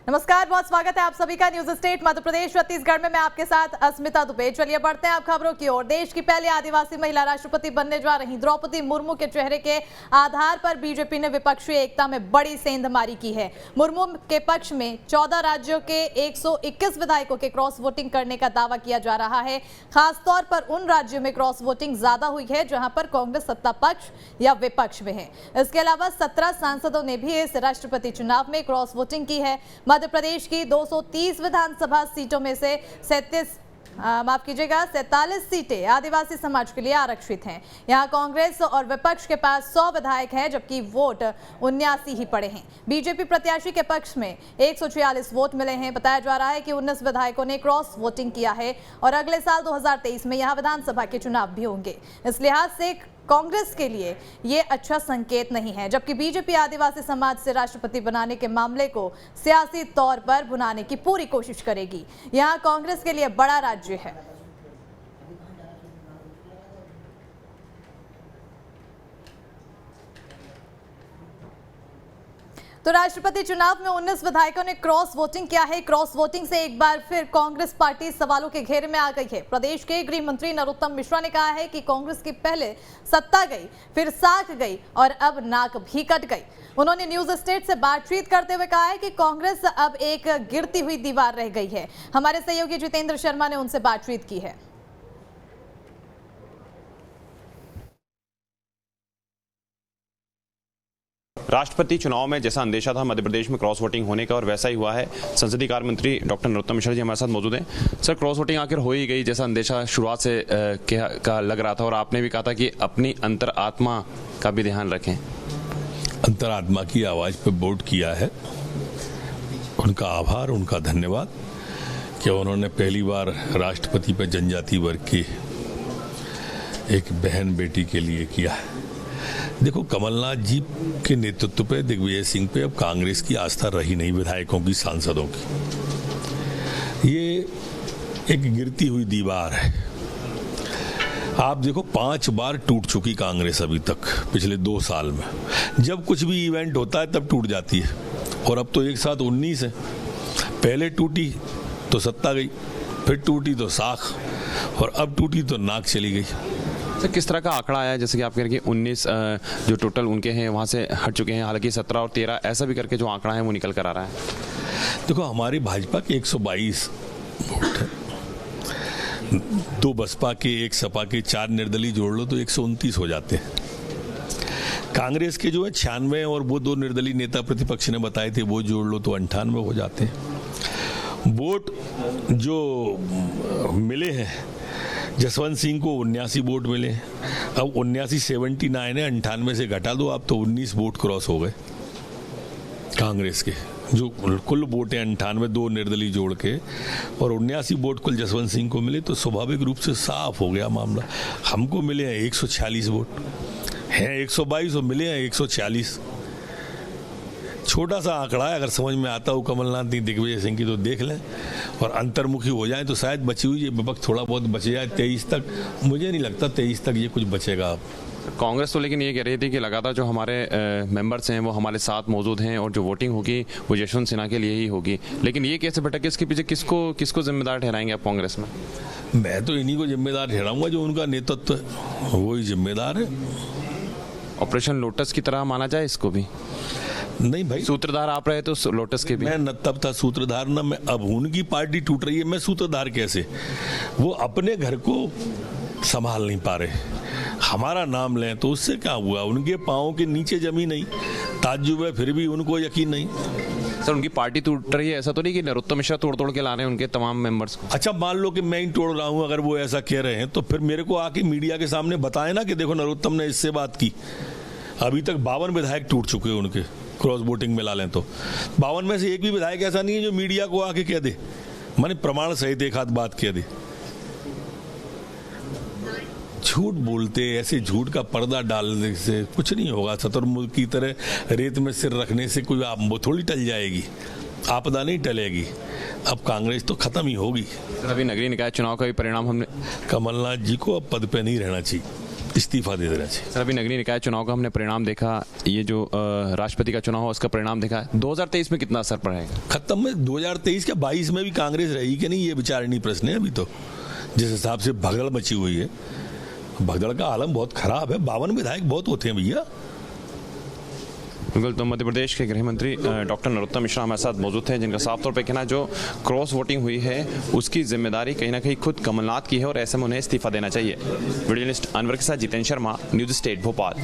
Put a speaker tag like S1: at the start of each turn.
S1: नमस्कार, बहुत स्वागत है आप सभी का न्यूज स्टेट मध्य प्रदेश छत्तीसगढ़ में। मैं आपके साथ अस्मिता दुबे। चलिए बढ़ते हैं आप खबरों की ओर। देश की पहली आदिवासी महिला राष्ट्रपति बनने जा रही द्रौपदी मुर्मू के चेहरे के आधार पर बीजेपी ने विपक्षी एकता में बड़ी सेंधमारी की है। मुर्मू के पक्ष में 14 राज्यों के 121 विधायकों के क्रॉस वोटिंग करने का दावा किया जा रहा है। खासतौर पर उन राज्यों में क्रॉस वोटिंग ज्यादा हुई है जहां पर कांग्रेस सत्ता पक्ष या विपक्ष में है। इसके अलावा 17 सांसदों ने भी इस राष्ट्रपति चुनाव में क्रॉस वोटिंग की है। मध्य प्रदेश की 230 विधानसभा सीटों में से 47 सीटें आदिवासी समाज के लिए आरक्षित हैं। यहां कांग्रेस और विपक्ष के पास 100 विधायक हैं, जबकि वोट 79 ही पड़े हैं। बीजेपी प्रत्याशी के पक्ष में 146 वोट मिले हैं। बताया जा रहा है कि 19 विधायकों ने क्रॉस वोटिंग किया है और अगले साल 2023 में यहां विधानसभा के चुनाव भी होंगे। इस लिहाज से कांग्रेस के लिए ये अच्छा संकेत नहीं है, जबकि बीजेपी आदिवासी समाज से राष्ट्रपति बनाने के मामले को सियासी तौर पर भुनाने की पूरी कोशिश करेगी। यहां कांग्रेस के लिए बड़ा राज्य है। तो राष्ट्रपति चुनाव में 19 विधायकों ने क्रॉस वोटिंग किया है। क्रॉस वोटिंग से एक बार फिर कांग्रेस पार्टी सवालों के घेरे में आ गई है। प्रदेश के गृह मंत्री नरोत्तम मिश्रा ने कहा है कि कांग्रेस की पहले सत्ता गई, फिर साख गई और अब नाक भी कट गई। उन्होंने न्यूज स्टेट से बातचीत करते हुए कहा है कि कांग्रेस अब एक गिरती हुई दीवार रह गई है। हमारे सहयोगी जितेंद्र शर्मा ने उनसे बातचीत की है।
S2: राष्ट्रपति चुनाव में जैसा अंदेशा था मध्य प्रदेश में क्रॉस वोटिंग होने का, और वैसा ही हुआ है। संसदीय कार्य मंत्री डॉक्टर नरोत्तम मिश्रा जी हमारे साथ मौजूद हैं। सर, क्रॉस वोटिंग आखिर हो ही गई जैसा अंदेशा शुरुआत से का लग रहा था, और आपने भी कहा था कि अपनी अंतरात्मा का भी ध्यान रखें।
S3: अंतरात्मा की आवाज पे वोट किया है, उनका आभार, उनका धन्यवाद कि उन्होंने पहली बार राष्ट्रपति पे जनजाति वर्ग की एक बहन बेटी के लिए किया है। देखो, कमलनाथ जी के नेतृत्व पे, दिग्विजय सिंह पे अब कांग्रेस की आस्था रही नहीं, विधायकों की, सांसदों की। ये एक गिरती हुई दीवार है। आप देखो, 5 बार टूट चुकी कांग्रेस अभी तक पिछले 2 साल में। जब कुछ भी इवेंट होता है तब टूट जाती है, और अब तो एक साथ 19 है। पहले टूटी तो सत्ता गई, फिर टूटी तो साख, और अब टूटी तो नाक चली गई।
S2: सर, किस तरह का आंकड़ा आया, जैसे कि आप कह रहे हैं कि 19 जो टोटल उनके हैं वहाँ से हट चुके हैं, हालांकि 17 और 13 ऐसा भी करके जो आंकड़ा है वो निकल कर आ रहा है।
S3: देखो, हमारी भाजपा के 122 वोट है, 2 बसपा के, 1 सपा के, 4 निर्दलीय जोड़ लो तो 129 हो जाते हैं। कांग्रेस के जो है 96, और वो 2 निर्दलीय नेता प्रतिपक्ष ने बताए थे वो जोड़ लो तो 98 हो जाते हैं। वोट जो मिले हैं, जसवंत सिंह को 79 वोट मिले। अब 79 है, 98 से घटा दो आप तो 19 वोट क्रॉस हो गए कांग्रेस के। जो कुल वोट है 98, 2 निर्दलीय जोड़ के, और 79 वोट कुल जसवंत सिंह को मिले, तो स्वाभाविक रूप से साफ हो गया मामला। हमको मिले हैं 146 वोट, हैं 122 और मिले हैं 146। छोटा सा आंकड़ा है, अगर समझ में आता हो कमलनाथ नहीं दिग्विजय सिंह की तो देख लें, और अंतर्मुखी हो जाए तो शायद बची हुई ये विपक्ष थोड़ा बहुत बच जाए 23 तक। मुझे नहीं लगता 23 तक ये कुछ बचेगा। अब
S2: कांग्रेस तो लेकिन ये कह रही थी कि लगातार जो हमारे मेंबर्स हैं वो हमारे साथ मौजूद हैं, और जो वोटिंग होगी वो यशवंत सिन्हा के लिए ही होगी। लेकिन ये कैसे भटक, इसके पीछे किसको जिम्मेदार ठहराएंगे आप कांग्रेस में?
S3: मैं तो इन्हीं को जिम्मेदार ठहराऊंगा, जो उनका नेतृत्व है वही जिम्मेदार है।
S2: ऑपरेशन लोटस की तरह माना जाए इसको भी?
S3: नहीं भाई,
S2: सूत्रधार आप रहे तो लोटस के भी।
S3: मैं न तब था सूत्रधार, ना मैं अब। उनकी पार्टी टूट रही है, मैं सूत्रधार कैसे? वो अपने घर को संभाल नहीं पा रहे, हमारा नाम लें तो उससे क्या हुआ? उनके पाँव के नीचे जमी नहीं, ताज्जुब है, फिर भी उनको यकीन नहीं।
S2: सर, उनकी पार्टी टूट रही है, ऐसा तो नहीं कि नरोत्तम मिश्रा तोड़ के ला रहे हैं उनके तमाम मेंबर्स को?
S3: अच्छा, मान लो कि मैं ही तोड़ रहा हूं, अगर वो ऐसा कह रहे हैं तो फिर मेरे को आके मीडिया के सामने बताएं ना कि देखो नरोत्तम ने इससे बात की। अभी तक 52 विधायक टूट चुके हैं उनके, क्रॉस वोटिंग मिला लें तो 52 में से एक भी विधायक ऐसा नहीं है जो मीडिया को आके कह दे, माने प्रमाण सहित एक हाथ बात कह दे। झूठ बोलते, ऐसे झूठ का पर्दा डालने से कुछ नहीं होगा। शतुरमुर्ग की तरह रेत में सिर रखने से कोई आप थोड़ी टल जाएगी, आपदा नहीं टलेगी। अब कांग्रेस तो खत्म ही होगी।
S2: अभी नगरीय निकाय चुनाव का भी परिणाम हमने,
S3: कमलनाथ जी को अब पद पे नहीं रहना चाहिए। इस्तीफा दे देना चाहिए।
S2: सर, अभी नगरीय निकाय चुनाव का हमने परिणाम देखा, ये जो राष्ट्रपति का चुनाव है उसका परिणाम देखा, 2023 में कितना असर पड़ेगा?
S3: खत्म में 2023 के 22 में भी कांग्रेस रही कि नहीं, ये विचारणीय प्रश्न है। अभी तो जिस हिसाब से भगदड़ मची हुई है, भगदड़ का आलम बहुत खराब है। 52 विधायक बहुत होते हैं भैया।
S2: बिल्कुल, तो मध्य प्रदेश के गृह मंत्री डॉक्टर नरोत्तम मिश्रा हमारे साथ मौजूद थे, जिनका साफ तौर पे कहना जो क्रॉस वोटिंग हुई है उसकी जिम्मेदारी कहीं ना कहीं खुद कमलनाथ की है और ऐसे में उन्हें इस्तीफा देना चाहिए। वीडियो जर्नलिस्ट अनवर के साथ जितेंद्र शर्मा, न्यूज स्टेट भोपाल।